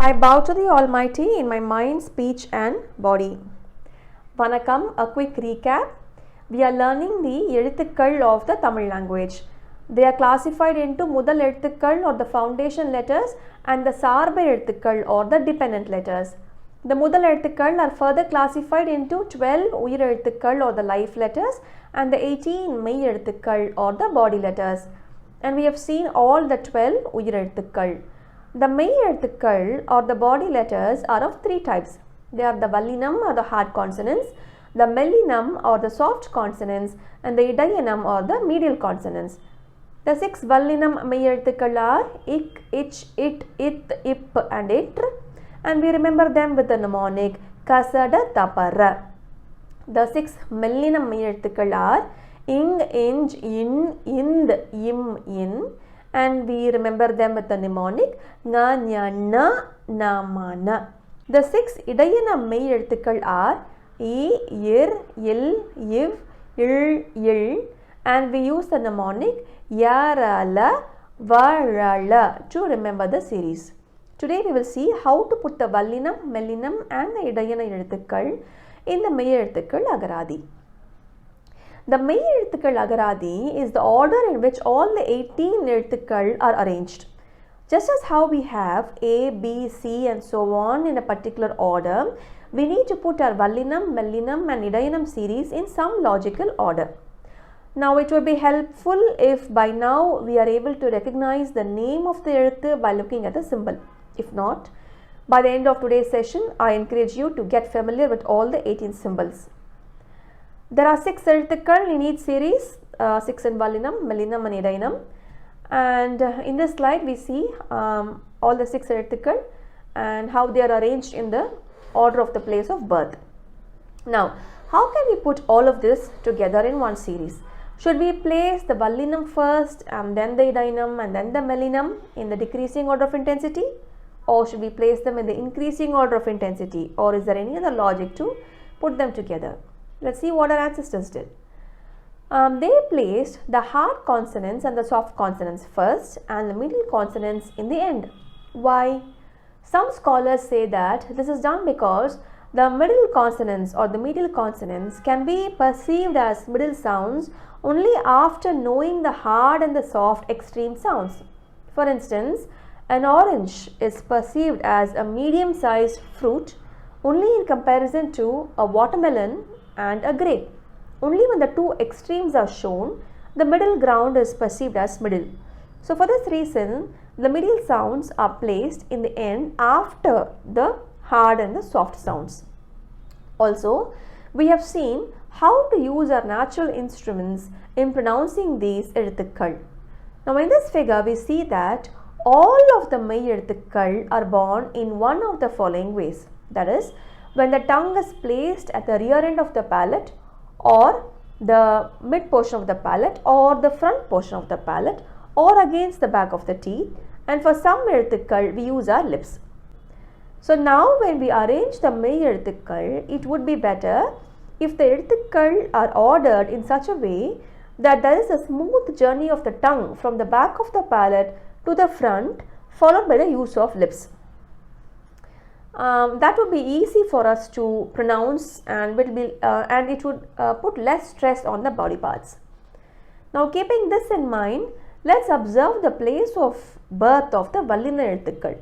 I bow to the Almighty in my mind, speech and body. Vanakkam, a quick recap. We are learning the Ezhuthukkal of the Tamil language. They are classified into Mudal Ezhuthukkal or the foundation letters and the Sarba Ezhuthukkal or the dependent letters. The Mudal Ezhuthukkal are further classified into 12 Uyir Ezhuthukkal or the life letters and the 18 Mei Ezhuthukkal or the body letters. And we have seen all the 12 Uyir Ezhuthukkal. The Mei Ezhuthukkal or the body letters are of three types. They are the Vallinam or the hard consonants, the Mellinam or the soft consonants, and the Idayanam or the medial consonants. The 6 Vallinam Mei Ezhuthukkal are ik, ich, it, ith, ip, and itr, and we remember them with the mnemonic kasada tapara. The 6 Mellinam Mei Ezhuthukkal are ing, inj, in, ind, im, in, and we remember them with the mnemonic nga, nya, na, na, ma, na. The 6 Idayanam Mei Ezhuthukkal are e, ir, il, iv, il, il, and we use the mnemonic yarala, varala to remember the series. Today we will see how to put the Vallinam, Mellinam and the Idayana Ezhuthukkal in the Mei Ezhuthukkal Agaradi. The Mei Ezhuthukkal Agaradi is the order in which all the 18 Ezhuthukkal are arranged. Just as how we have A, B, C and so on in a particular order, we need to put our Vallinam, Mellinam and Idayanam series in some logical order. Now it would be helpful if by now we are able to recognize the name of the Ezhuthu by looking at the symbol. If not, by the end of today's session, I encourage you to get familiar with all the 18 symbols. There are 6 Ezhuthukkal in each series, 6 in Vallinam, Mellinam and Idayanam. And in this slide we see all the 6 Ezhuthukkal and how they are arranged in the order of the place of birth. Now, how can we put all of this together in one series? Should we place the Vallinam first and then the Idayanam and then the Mellinam in the decreasing order of intensity? Or should we place them in the increasing order of intensity? Or is there any other logic to put them together? Let's see what our ancestors did. They placed the hard consonants and the soft consonants first and the middle consonants in the end. Why? Some scholars say that this is done because the middle consonants or the medial consonants can be perceived as middle sounds only after knowing the hard and the soft extreme sounds. For instance, an orange is perceived as a medium-sized fruit only in comparison to a watermelon and a grape. Only when the two extremes are shown, the middle ground is perceived as middle. So for this reason, the medial sounds are placed in the end after the hard and the soft sounds. Also, we have seen how to use our natural instruments in pronouncing these Ezhuthukkal. Now in this figure, we see that all of the Mei Ezhuthukkal are born in one of the following ways. That is, when the tongue is placed at the rear end of the palate or the mid portion of the palate or the front portion of the palate or against the back of the teeth, and for some Ezhuthukkal we use our lips. So now when we arrange the Mei Ezhuthukkal, it would be better if the Ezhuthukkal are ordered in such a way that there is a smooth journey of the tongue from the back of the palate to the front, followed by the use of lips. That would be easy for us to pronounce and it would put less stress on the body parts. Now keeping this in mind, let's observe the place of birth of the Vallina Ezhuthukkal.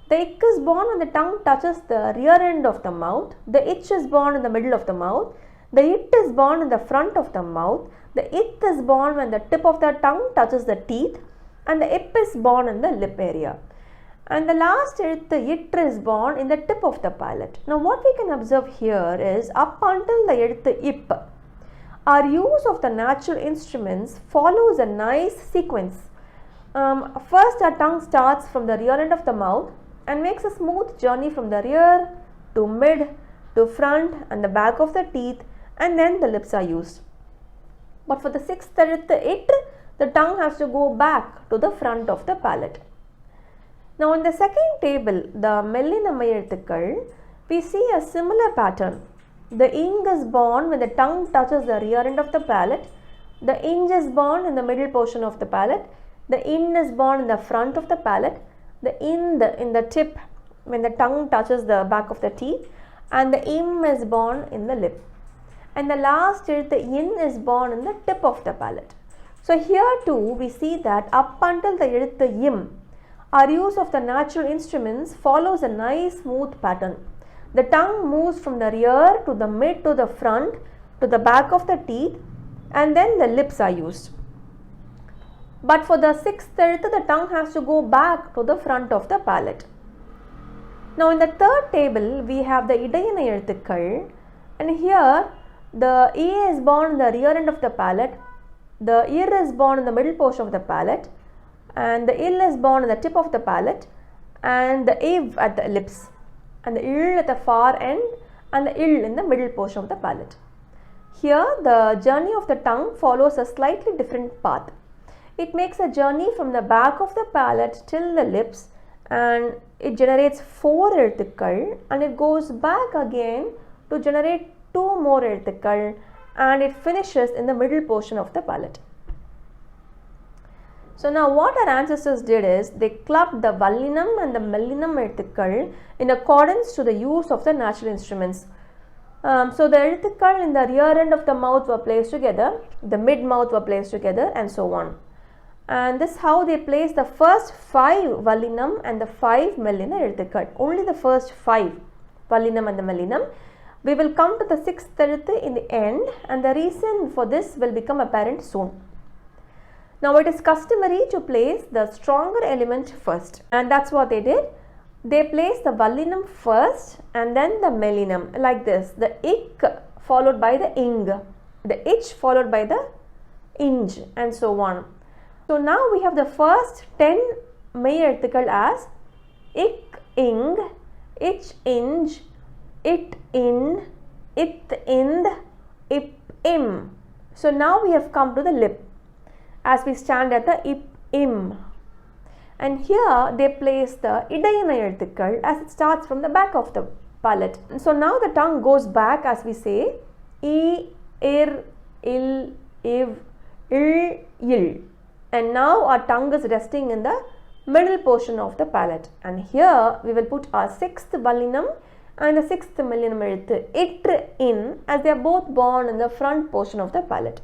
The ik is born when the tongue touches the rear end of the mouth, the ich is born in the middle of the mouth, the it is born in the front of the mouth, the ith is born when the tip of the tongue touches the teeth, and the ip is born in the lip area. And the last yitr is born in the tip of the palate. Now what we can observe here is up until the ip, our use of the natural instruments follows a nice sequence. First our tongue starts from the rear end of the mouth and makes a smooth journey from the rear to mid to front and the back of the teeth, and then the lips are used. But for the 6th itr, the tongue has to go back to the front of the palate. Now in the second table, the Mellinam Mei Ezhuthukkal, we see a similar pattern. The ing is born when the tongue touches the rear end of the palate, the inj is born in the middle portion of the palate, the in is born in the front of the palate, the in the tip when the tongue touches the back of the teeth, and the im is born in the lip. And the last எழுத்து in is born in the tip of the palate. So here too we see that up until the எழுத்து im, our use of the natural instruments follows a nice smooth pattern. The tongue moves from the rear to the mid to the front to the back of the teeth, and then the lips are used. But for the sixth எழுத்து, the tongue has to go back to the front of the palate. Now in the third table we have the இடையினை எழுத்துக்கள், and here the E is born in the rear end of the palate, the ir is born in the middle portion of the palate, and the il is born in the tip of the palate, and the iv at the lips, and the il at the far end, and the il in the middle portion of the palate. Here the journey of the tongue follows a slightly different path. It makes a journey from the back of the palate till the lips, and it generates 4 எழுத்துக்கள், and it goes back again to generate 2 more எழுத்துக்கள், and it finishes in the middle portion of the palate. So now what our ancestors did is they clubbed the vallinam and the mellinam எழுத்துக்கள் in accordance to the use of the natural instruments. So the எழுத்துக்கள் in the rear end of the mouth were placed together, the mid mouth were placed together, and so on. And this is how they place the first 5 vallinam and the 5 mellinam எழுத்துக்கள். Only the first 5 vallinam and the mellinam. We will come to the 6th எழுத்து in the end, and the reason for this will become apparent soon. Now it is customary to place the stronger element first, and that's what they did. They placed the vallinam first and then the mellinam, like this: the ik followed by the ing, the ich followed by the inj, and so on. So now we have the first 10 மெய் எழுத்துக்கள் as ik ing, ich inj, it in, it ind, ip im. So now we have come to the lip as we stand at the ip im, and here they place the இடையினை எழுத்துக்கள் as it starts from the back of the palate. So now the tongue goes back as we say I, ir, il, iv, il, il, and now our tongue is resting in the middle portion of the palate, and here we will put our 6th vallinam and the 6th mellinam எழுத்து it in, as they are both born in the front portion of the palate.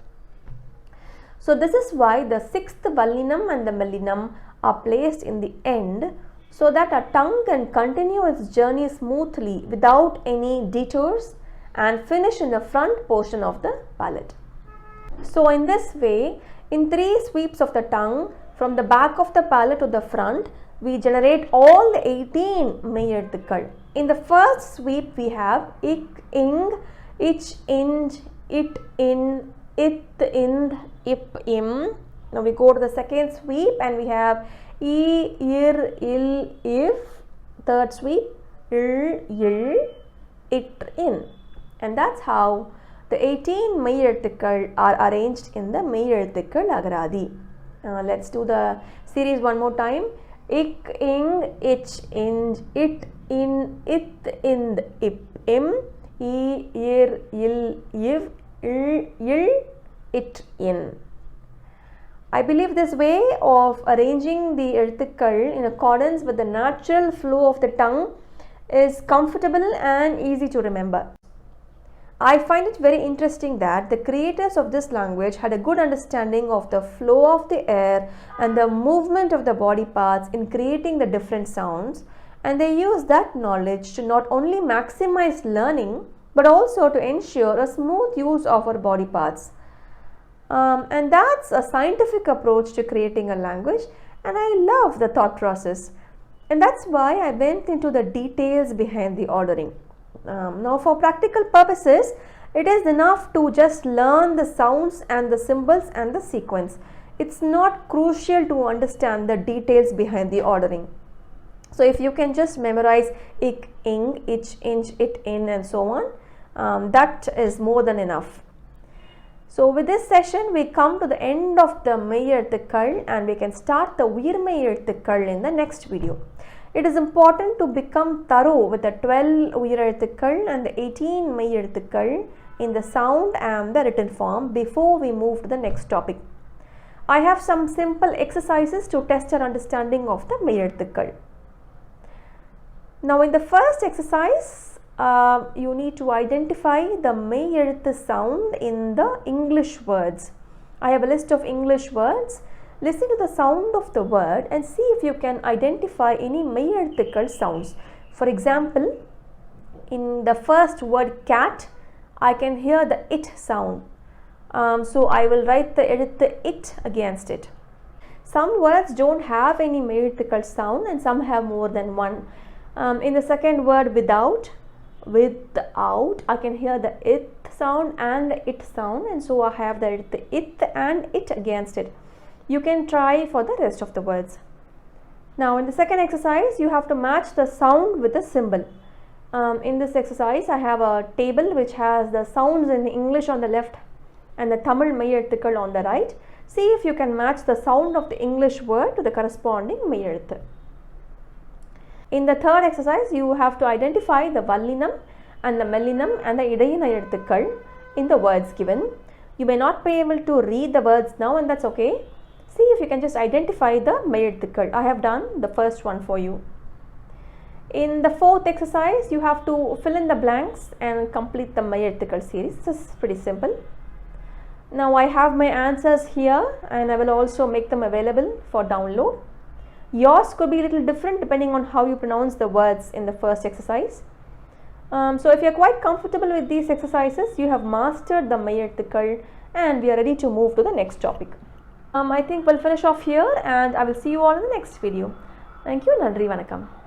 So this is why the 6th vallinam and the mellinam are placed in the end, so that our tongue can continue its journey smoothly without any detours and finish in the front portion of the palate. So in this way, in 3 sweeps of the tongue from the back of the palate to the front, we generate all the 18 மெய் எழுத்துக்கள். In the first sweep we have ik, ing, ich, inj, it, in, it, ind, ip, im. Now we go to the second sweep and we have I, ir, il, if. Third sweep il, il, it, in. And that's how the 18 மெய் எழுத்துக்கள் are arranged in the மெய் எழுத்துக்கள் அகராதி. Let's do the series one more time. Ik, ing, ich, inj, it, in, it, ind, ip, im, I, ir, il, iv, il, il, it, in. I believe this way of arranging the எழுத்துக்கள் in accordance with the natural flow of the tongue is comfortable and easy to remember. I find it very interesting that the creators of this language had a good understanding of the flow of the air and the movement of the body parts in creating the different sounds, and they use that knowledge to not only maximize learning but also to ensure a smooth use of our body parts. And that's a scientific approach to creating a language, and I love the thought process, and that's why I went into the details behind the ordering. Now for practical purposes, it is enough to just learn the sounds and the symbols and the sequence. It's not crucial to understand the details behind the ordering. So if you can just memorize ik, ing, ich, inj, it, in, and so on, that is more than enough. So with this session we come to the end of the மெய் எழுத்துக்கள், and we can start the உயிர்மெய் எழுத்துக்கள் in the next video. It is important to become thorough with the 12 உயிர் எழுத்துக்கள் and the 18 மெய் எழுத்துக்கள் in the sound and the written form before we move to the next topic. I have some simple exercises to test your understanding of the மெய் எழுத்துக்கள். Now in the first exercise, you need to identify the மெய் எழுத்து sound in the English words. I have a list of English words. Listen to the sound of the word and see if you can identify any மெய் எழுத்துக்கள் sounds. For example, in the first word cat, I can hear the it sound. So I will write the எழுத்து it against it. Some words don't have any மெய் எழுத்துக்கள் sound and some have more than one. In the second word without, I can hear the it sound and the it sound, and so I have the it and it against it. You can try for the rest of the words. Now in the second exercise, you have to match the sound with the symbol. In this exercise, I have a table which has the sounds in English on the left and the Tamil மெய் எழுத்துக்கள் on the right. See if you can match the sound of the English word to the corresponding மெய் எழுத்து. In the third exercise, you have to identify the வல்லினம் and the மெல்லினம் and the இடையின எழுத்துக்கள் in the words given. You may not be able to read the words now, and that's okay. See if you can just identify the மெய் எழுத்துக்கள். I have done the first one for you. In the fourth exercise, you have to fill in the blanks and complete the மெய் எழுத்துக்கள் series. This is pretty simple. Now I have my answers here and I will also make them available for download. Yours could be a little different depending on how you pronounce the words in the first exercise. So if you are quite comfortable with these exercises, you have mastered the மெய் எழுத்துக்கள் and we are ready to move to the next topic. I think we'll finish off here and I will see you all in the next video. Thank you. நன்றி வணக்கம்.